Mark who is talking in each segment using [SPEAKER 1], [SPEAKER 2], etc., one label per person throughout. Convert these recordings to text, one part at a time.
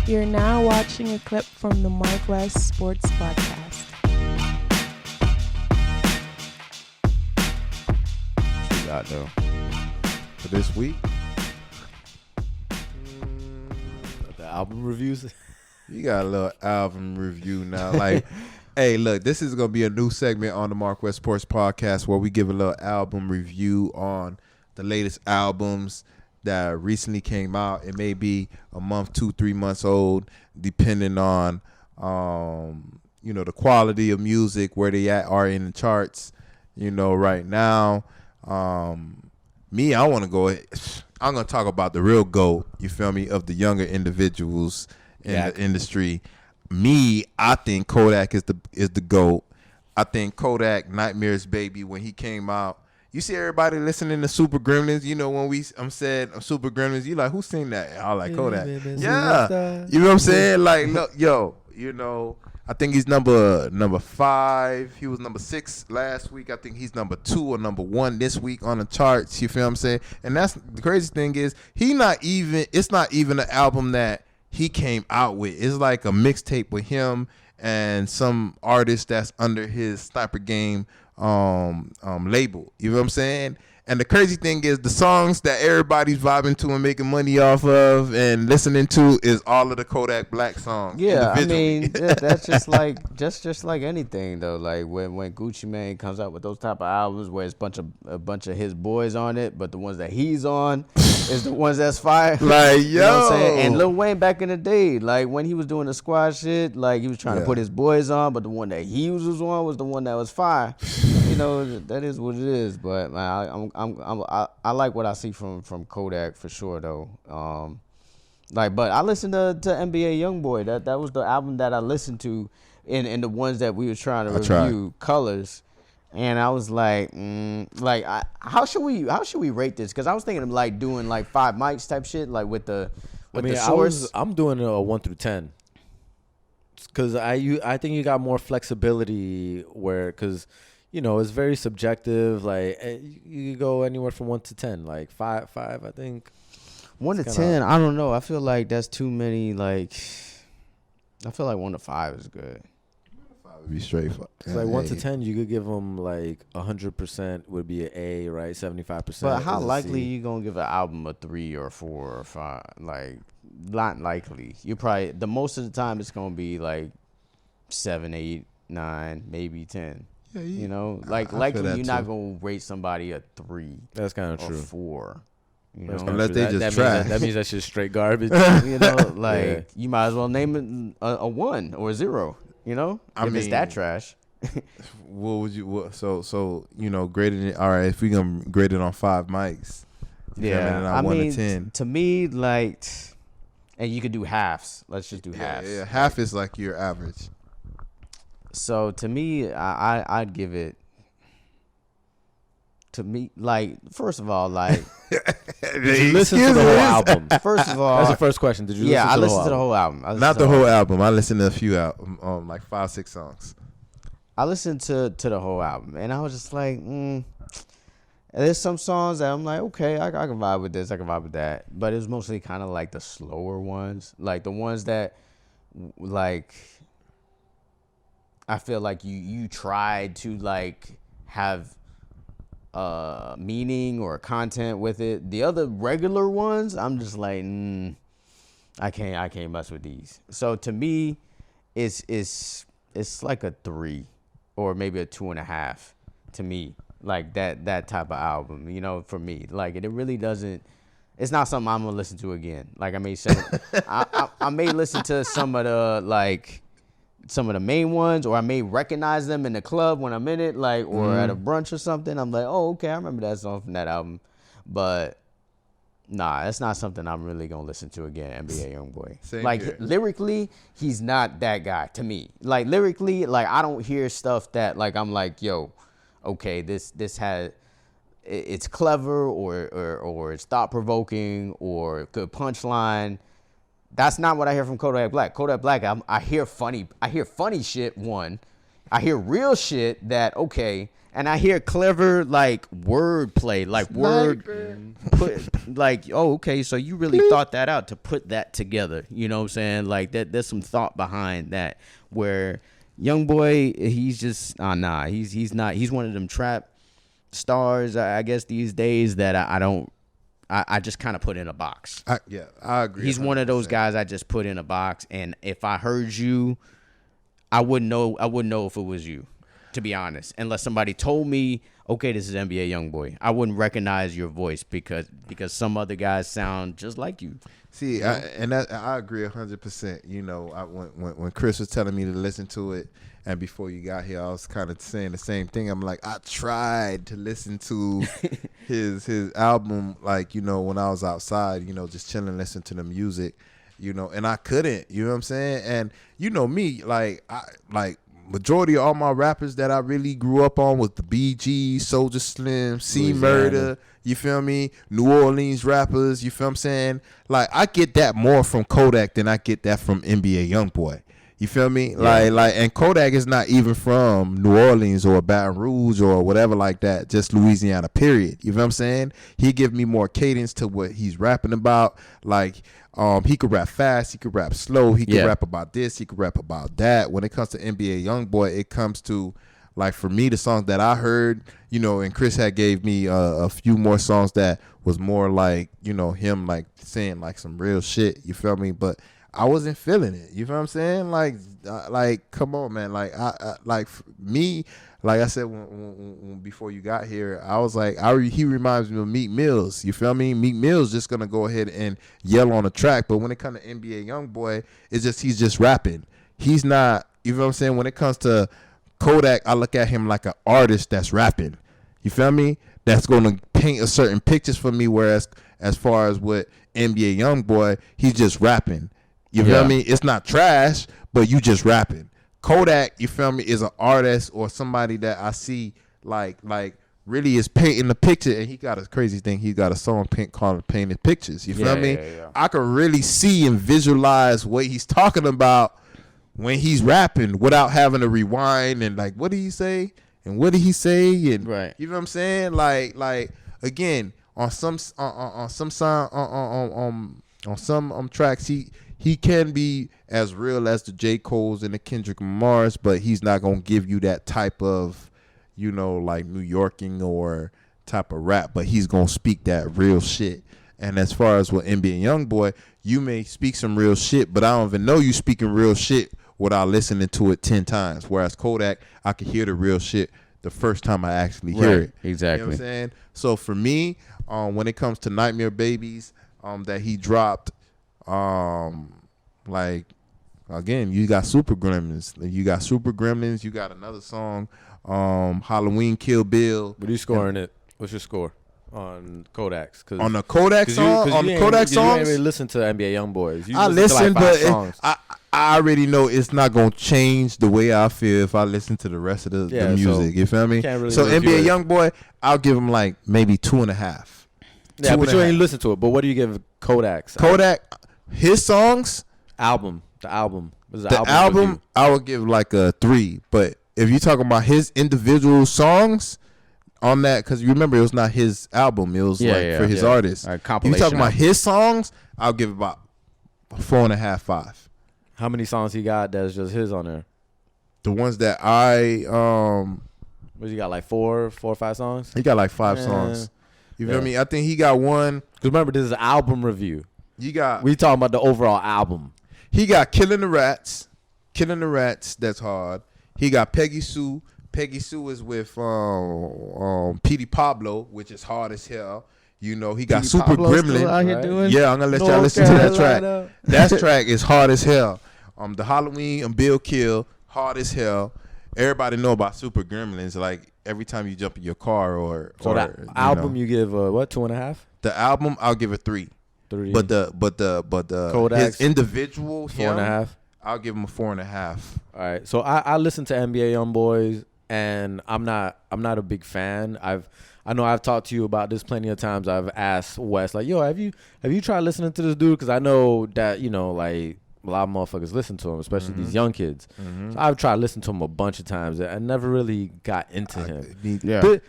[SPEAKER 1] You're now watching a clip from the MarcWes Sports Podcast.
[SPEAKER 2] What you got though for this week?
[SPEAKER 3] The album reviews.
[SPEAKER 2] You got a little album review now. Like, hey, look, this is gonna be a new segment on the MarcWes Sports Podcast where we give a little album review on the latest albums that recently came out. It may be a month, 2-3 months old, depending on the quality of music, where they are in the charts. Right now, I want to go. I'm gonna talk about the real GOAT. You feel me? Of the younger individuals in the industry. I think Kodak is the GOAT. I think Kodak Nightmares Baby, when he came out. You see everybody listening to Super Gremlins. When we said Super Gremlins, you like, who sing that? I like Kodak. Yeah. You know what I'm saying? Like, look, I think he's number 5. He was number 6 last week. I think he's number 2 or number 1 this week on the charts. You feel what I'm saying? And that's the crazy thing is it's not even an album that he came out with. It's like a mixtape with him and some artist that's under his Sniper Game label. You know what I'm saying? And the crazy thing is the songs that everybody's vibing to and making money off of and listening to is all of the Kodak Black songs.
[SPEAKER 3] Yeah, I mean that's just like just like anything though. Like when Gucci Mane comes out with those type of albums where it's a bunch of his boys on it, but the ones that he's on is the ones that's fire.
[SPEAKER 2] Like,
[SPEAKER 3] you know what I'm saying? And Lil Wayne back in the day, like when he was doing the squad shit, like he was trying to put his boys on, but the one that he was on was the one that was fire. That is what it is. But man, I like what I see from Kodak for sure though. But I listened to NBA Youngboy. That was the album that I listened to in the ones that we were trying to review, Colors. And I was like, how should we rate this? Because I was thinking of like doing like 5 mics type shit, like with the source.
[SPEAKER 4] I'm doing a 1 through 10. Because I think you got more flexibility because it's very subjective. Like you could go anywhere from 1 to 10. Like 5, I think.
[SPEAKER 3] 1 to 10, I don't know. I feel like that's too many. Like I feel like 1 to 5 is good.
[SPEAKER 2] Would be straight.
[SPEAKER 4] It's like 1 to 10, you could give them like 100% would be an A, right? 75%.
[SPEAKER 3] But how likely you gonna give an album a 3 or 4 or 5? Like not likely. You probably the most of the time it's gonna be like 7, 8, 9, maybe 10. Yeah, likely you're not gonna rate somebody a 3.
[SPEAKER 4] That's kind of
[SPEAKER 3] or
[SPEAKER 4] true.
[SPEAKER 3] 4.
[SPEAKER 2] Unless they just trash.
[SPEAKER 4] That means that's just straight garbage.
[SPEAKER 3] You might as well name it a 1 or a 0. If it's that trash.
[SPEAKER 2] What would you? So graded it. All right, if we gonna grade it on 5 mics.
[SPEAKER 3] Yeah,
[SPEAKER 2] 1 to 10.
[SPEAKER 3] To me, like, and you could do halves. Let's just do halves.
[SPEAKER 2] Yeah, half is like your average.
[SPEAKER 3] So to me, I'd give it. To me, like, first of all, like,
[SPEAKER 4] did you listen to the whole album?
[SPEAKER 3] First of all,
[SPEAKER 4] that's the first question. Did you?
[SPEAKER 3] Yeah, I listened to the whole album.
[SPEAKER 2] Not the whole album. I listened to a few like 5-6 songs.
[SPEAKER 3] I listened to the whole album, and I was just like, there's some songs that I'm like, okay, I can vibe with this, I can vibe with that, but it was mostly kind of like the slower ones, like the ones that, like, I feel like you tried to like have meaning or content with it. The other regular ones, I'm just like, I can't mess with these. So to me, it's like a 3 or maybe a 2.5 to me. Like that type of album, for me. Like it really doesn't. It's not something I'm gonna listen to again. Like I may say, I may listen to some of the main ones, or I may recognize them in the club when I'm in it, like, or at a brunch or something. I'm like, oh, okay, I remember that song from that album. But nah, it's not something I'm really gonna listen to again. NBA Youngboy.
[SPEAKER 2] Same
[SPEAKER 3] like
[SPEAKER 2] here.
[SPEAKER 3] Lyrically, he's not that guy to me. Like lyrically, like I don't hear stuff that like I'm like, yo, okay, this has. It's clever or it's thought provoking or good punchline. That's not what I hear from Kodak Black. Kodak Black, I hear funny shit, one, I hear real shit that okay, and I hear clever like wordplay, like put like oh okay, so you really thought that out to put that together. You know what I'm saying? Like that. There's some thought behind that. Where Youngboy, he's just he's not. He's one of them trap stars, I guess these days that I don't. I just kind of put in a box.
[SPEAKER 2] I agree.
[SPEAKER 3] He's 100%. One of those guys I just put in a box, and if I heard you, I wouldn't know if it was you, to be honest, unless somebody told me, okay, this is NBA Youngboy. I wouldn't recognize your voice because some other guys sound just like you.
[SPEAKER 2] See, I agree 100%. You know, when Chris was telling me to listen to it, and before you got here, I was kind of saying the same thing. I'm like, I tried to listen to his album, like, you know, when I was outside, you know, just chilling, listening to the music, you know, and I couldn't. You know what I'm saying? And you know me, like majority of all my rappers that I really grew up on was the BG, Soulja Slim, C Murder. You feel me? New Orleans rappers. You feel what I'm saying? Like I get that more from Kodak than I get that from NBA Youngboy. You feel me? Yeah. Like, and Kodak is not even from New Orleans or Baton Rouge or whatever like that. Just Louisiana, period. You feel what I'm saying? He give me more cadence to what he's rapping about. Like, he could rap fast. He could rap slow. He could rap about this. He could rap about that. When it comes to NBA Youngboy, it comes to, like, for me, the songs that I heard, you know, and Chris had gave me a few more songs that was more like, you know, him like saying like some real shit. You feel me? But I wasn't feeling it. You feel what I'm saying? Like, come on, man. Like, like me, like I said when before you got here, I was like, he reminds me of Meek Mills. You feel me? Meek Mills just gonna go ahead and yell on the track, but when it comes to NBA Youngboy, he's just rapping. He's not. You feel what I'm saying? When it comes to Kodak, I look at him like an artist that's rapping. You feel me? That's gonna paint a certain pictures for me. Whereas as far as what NBA Youngboy, he's just rapping. You feel me? It's not trash, but you just rapping. Kodak, you feel me, is an artist or somebody that I see like really is painting the picture, and he got a crazy thing. He got a song called Painted Pictures. You feel me? Yeah. I can really see and visualize what he's talking about when he's rapping without having to rewind and like, what did he say? And what did he say? And
[SPEAKER 3] right.
[SPEAKER 2] You know what I'm saying? Like again, on some tracks, he can be as real as the J. Cole's and the Kendrick Lamars, but he's not going to give you that type of, you know, like New Yorking or type of rap, but he's going to speak that real shit. And as far as with NBA Youngboy, you may speak some real shit, but I don't even know you speaking real shit without listening to it 10 times. Whereas Kodak, I could hear the real shit the first time I actually hear it.
[SPEAKER 3] Exactly.
[SPEAKER 2] You know what I'm saying? So for me, when it comes to Nightmare Babies that he dropped, like, again, you got Super Gremlins. You got another song, Halloween Kill Bill.
[SPEAKER 4] What are you scoring it? What's your score on Kodak's?
[SPEAKER 2] On the Kodak song? On the Kodak songs?
[SPEAKER 4] You ain't really listen to NBA Youngboys.
[SPEAKER 2] I listen, but I already know it's not going to change the way I feel if I listen to the rest of the music. You feel me?
[SPEAKER 4] Really
[SPEAKER 2] so NBA Youngboy, I'll give him like maybe 2.5.
[SPEAKER 4] Yeah, but you ain't listen to it. But what do you give Kodak's?
[SPEAKER 2] Kodak, his songs?
[SPEAKER 4] The album.
[SPEAKER 2] The album I would give like a 3. But if you're talking about his individual songs on that, because you remember it was not his album, it was for his artist.
[SPEAKER 3] Right,
[SPEAKER 2] if you're talking about his songs, I'll give about 4.5, 5.
[SPEAKER 4] How many songs he got that's just his on there?
[SPEAKER 2] The ones that
[SPEAKER 4] what you got, like 4 or 5 songs?
[SPEAKER 2] He got like 5 songs. You feel me? I think he got one.
[SPEAKER 4] Because remember, this is an album review. We talking about the overall album.
[SPEAKER 2] He got Killing the Rats. That's hard. He got Peggy Sue. Peggy Sue is with Petey Pablo, which is hard as hell. You know, he got Super Gremlin.
[SPEAKER 3] Out here doing?
[SPEAKER 2] Yeah, I'm gonna let y'all listen to that track. That track is hard as hell. The Halloween and Bill Kill, hard as hell. Everybody know about Super Gremlins. Like every time you jump in your car
[SPEAKER 4] album, you give what, 2.5?
[SPEAKER 2] The album, I'll give it 3. 3. But the
[SPEAKER 4] Kodak's,
[SPEAKER 2] his individual
[SPEAKER 4] 4.5.
[SPEAKER 2] I'll give him a 4.5.
[SPEAKER 4] All right. So I listen to NBA Youngboys, and I'm not a big fan. I know I've talked to you about this plenty of times. I've asked Wes, like, yo, have you tried listening to this dude? Because I know that, you know, like a lot of motherfuckers listen to him, especially these young kids. So I've tried to listen to him a bunch of times. I never really got into him. But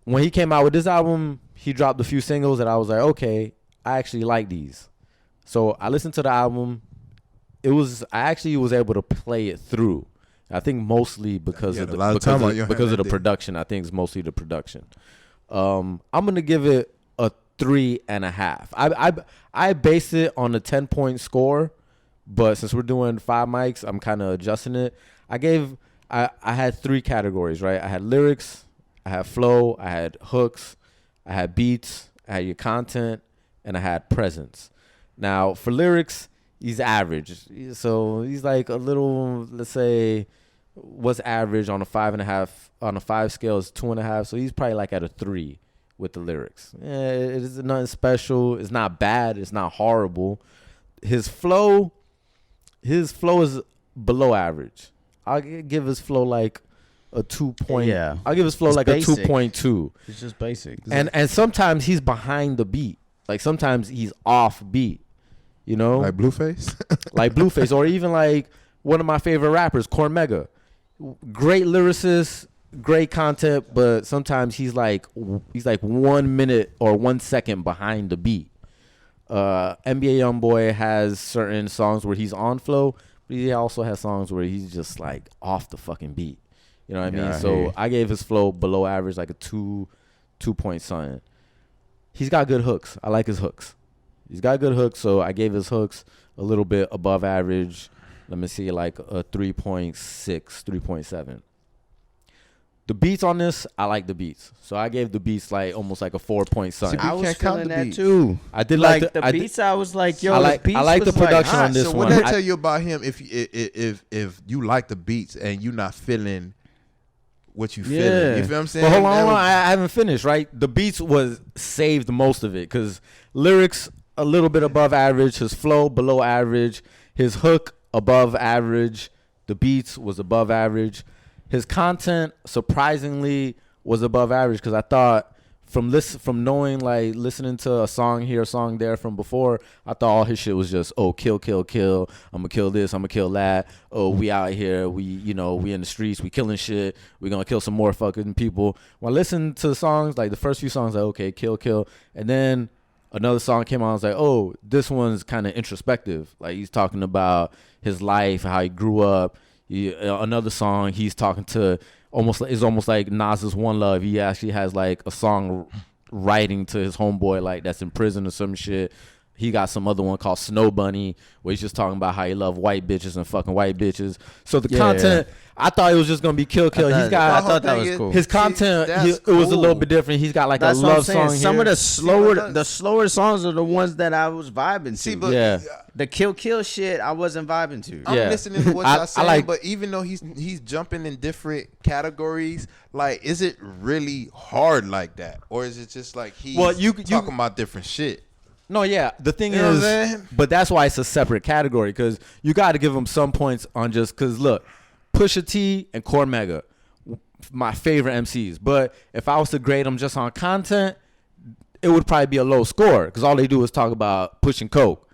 [SPEAKER 4] when he came out with this album, he dropped a few singles that I was like, okay, I actually like these. So I listened to the album. I actually was able to play it through. I think mostly because of the production. I think it's mostly the production. I'm gonna give it a 3.5. I base it on a 10-point score, but since we're doing 5 mics, I'm kind of adjusting it. I had 3 categories, right? I had lyrics, I had flow, I had hooks, I had beats, I had your content, and I had presence. Now for lyrics, he's average. So he's like a little, let's say, what's average on a 5.5 on a 5 scale is 2.5. So he's probably like at a 3 with the lyrics. Yeah, it is nothing special. It's not bad. It's not horrible. His flow is below average. I'll give his flow like a 2 point. Yeah. I'll give his flow like basic. A 2.2.
[SPEAKER 3] It's just basic.
[SPEAKER 4] And sometimes he's behind the beat. Like sometimes he's off beat. You know?
[SPEAKER 2] Like Blueface?
[SPEAKER 4] Like Blueface. Or even like one of my favorite rappers, Cormega. Great lyricist, great content, but sometimes he's like 1 minute or 1 second behind the beat. NBA Youngboy has certain songs where he's on flow, but he also has songs where he's just like off the fucking beat. You know what I mean? So I gave his flow below average, like a 2 point something. He's got good hooks. I like his hooks. He's got good hooks, so I gave his hooks a little bit above average. Let me see, like a 3.6, 3.7. The beats on this, I like the beats. So I gave the beats like almost like a 4 point something.
[SPEAKER 3] I was feeling that too.
[SPEAKER 4] I did
[SPEAKER 3] like the beats. I was like, yo,
[SPEAKER 4] I like the production on this
[SPEAKER 2] one. So
[SPEAKER 4] one.
[SPEAKER 2] what did I tell you about him? If you like the beats and you not feeling what you feeling, you feel what I'm saying?
[SPEAKER 4] But hold on, I haven't finished. Right, the beats was saved most of it because lyrics a little bit above average, his flow below average, his hook above average, the beats was above average. His content surprisingly was above average because I thought from listening to a song here, a song there from before, I thought all his shit was just, oh, kill, kill, kill. I'm gonna kill this, I'm gonna kill that. Oh, we out here, we in the streets, we killing shit. We gonna kill some more fucking people. When I listened to the songs, like the first few songs, like okay, kill, kill, and then another song came on. I was like, oh, this one's kind of introspective. Like he's talking about his life, how he grew up. Another song, he's talking to almost like Nas's One Love. He actually has like a song writing to his homeboy like that's in prison or some shit. He got some other one called Snow Bunny where he's just talking about how he love white bitches and fucking white bitches. So the content, I thought it was just gonna be kill, kill. I thought that was cool. His content, it was a little bit different. He's got like a love song.
[SPEAKER 3] Some of the slower songs are the ones that I was vibing to. The kill shit I wasn't vibing to.
[SPEAKER 2] I'm listening to what y'all saying, but even though he's jumping in different categories, like is it really hard like that, or is it just like he's talking about different shit?
[SPEAKER 4] No, yeah. The thing is, but that's why it's a separate category because you got to give him some points on just because, look, Pusha T and Cormega, my favorite MCs. But if I was to grade them just on content, it would probably be a low score because all they do is talk about pushing coke.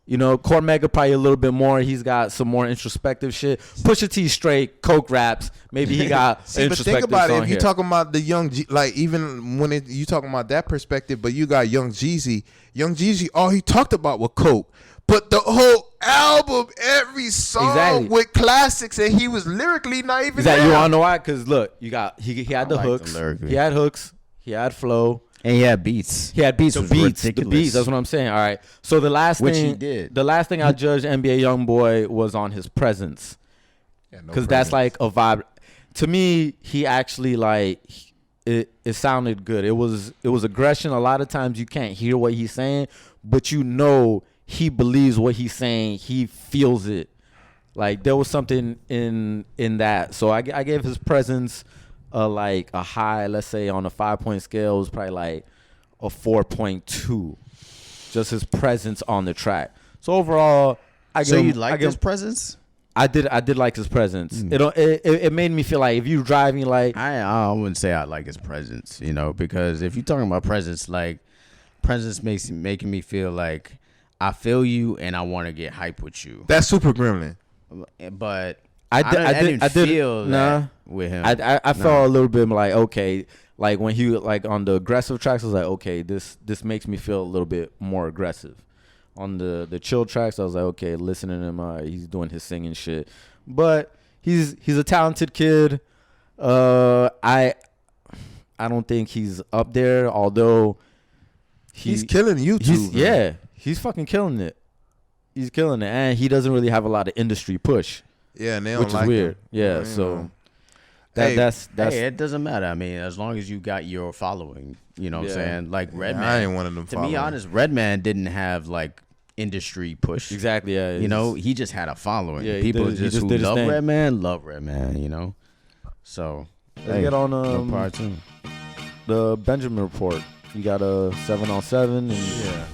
[SPEAKER 4] You know, Cormega probably a little bit more. He's got some more introspective shit. Pusha T straight coke raps. Maybe he got introspective. But think about it. If you talking about the young,
[SPEAKER 2] like even when you talking about that perspective, but you got Young Jeezy. Young Jeezy, all he talked about was coke. But the whole album, every song with classics, and he was lyrically not even.
[SPEAKER 4] You wanna know why? Because look, he had the hooks. He had hooks. He had flow.
[SPEAKER 3] And he had beats.
[SPEAKER 4] The beats. That's what I'm saying. All right. So the last thing I judged NBA Youngboy was on his presence, because that's like a vibe. To me, he actually like it sounded good. It was aggression. A lot of times you can't hear what he's saying, but you know he believes what he's saying. He feels it. Like there was something in that. So I gave his presence like a high, let's say on a 5-point scale, it was probably like a 4.2. Just his presence on the track. So overall,
[SPEAKER 3] you like his presence?
[SPEAKER 4] I did like his presence. It made me feel like if you driving like
[SPEAKER 3] I wouldn't say I like his presence, because if you're talking about presence, like presence making me feel like I feel you, and I want to get hype with you.
[SPEAKER 2] That's Super Gremlin.
[SPEAKER 3] But
[SPEAKER 4] I
[SPEAKER 3] didn't feel
[SPEAKER 4] nah.
[SPEAKER 3] that with him.
[SPEAKER 4] I felt a little bit like, okay, like when he like on the aggressive tracks, I was like, okay, this makes me feel a little bit more aggressive. On the chill tracks, I was like, okay, listening to him, he's doing his singing shit. But he's a talented kid. I don't think he's up there, although
[SPEAKER 2] he's killing YouTube.
[SPEAKER 4] He's fucking killing it. He's killing it, and he doesn't really have a lot of industry push.
[SPEAKER 2] Yeah, and they don't
[SPEAKER 4] which
[SPEAKER 2] like
[SPEAKER 4] is weird.
[SPEAKER 2] him.
[SPEAKER 4] Yeah, so that's
[SPEAKER 3] hey, it doesn't matter. I mean, as long as you got your following, you know what I'm saying? Like Redman.
[SPEAKER 2] I ain't one of them.
[SPEAKER 3] To be honest, Redman didn't have like industry push.
[SPEAKER 4] Exactly. Yeah.
[SPEAKER 3] You know, he just had a following.
[SPEAKER 4] Yeah,
[SPEAKER 3] people
[SPEAKER 4] who
[SPEAKER 3] just
[SPEAKER 4] did his
[SPEAKER 3] love
[SPEAKER 4] thing.
[SPEAKER 3] Redman. You know. So
[SPEAKER 4] let's get on
[SPEAKER 3] no part two.
[SPEAKER 4] the Benjamin report. You got a 7-on-7 and
[SPEAKER 2] Yeah.